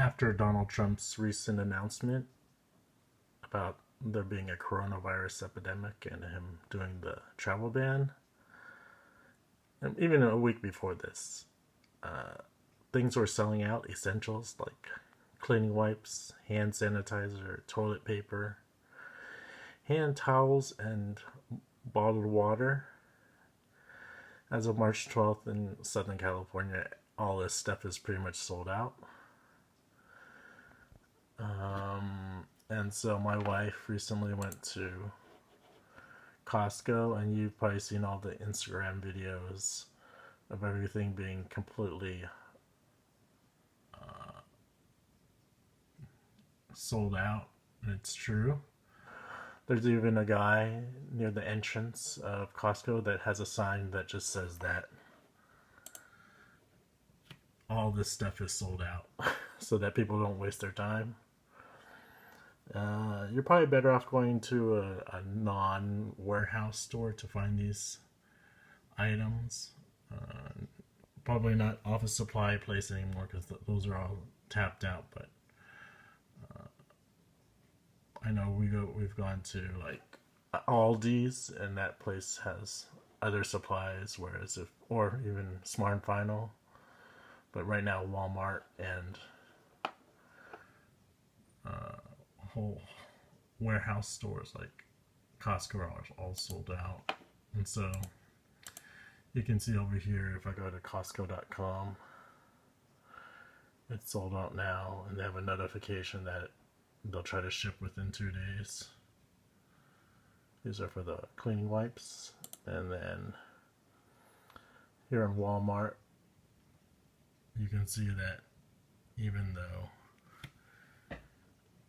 After Donald Trump's recent announcement about there being a coronavirus epidemic and him doing the travel ban, and even a week before this, things were selling out essentials like cleaning wipes, hand sanitizer, toilet paper, hand towels, and bottled water. As of March 12th in Southern California, all this stuff is pretty much sold out. And so my wife recently went to Costco, and you've probably seen all the Instagram videos of everything being completely sold out. And it's true. There's even a guy near the entrance of Costco that has a sign that just says that all this stuff is sold out so that people don't waste their time. You're probably better off going to a non-warehouse store to find these items. Probably not Office Supply Place anymore because those are all tapped out. But I know we've gone to like Aldi's, and that place has other supplies, whereas or even Smart and Final. But right now, Walmart and whole warehouse stores like Costco are all sold out. And so you can see over here, if I go to Costco.com, it's sold out now, and they have a notification that they'll try to ship within 2 days. These are for the cleaning wipes. And then here in Walmart, you can see that even though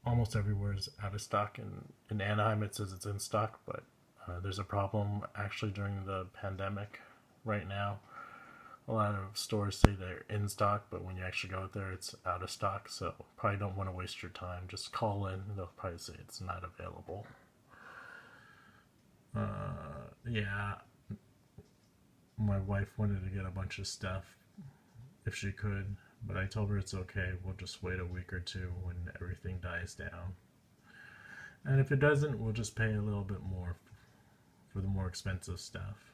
almost everywhere is out of stock, in Anaheim it says it's in stock, but there's a problem actually during the pandemic right now. A lot of stores say they're in stock, but when you actually go out there, it's out of stock. So probably don't want to waste your time. Just call in. They'll probably say it's not available. Yeah, my wife wanted to get a bunch of stuff if she could, but I told her it's okay. We'll just wait a week or two when everything dies down. And if it doesn't, we'll just pay a little bit more for the more expensive stuff.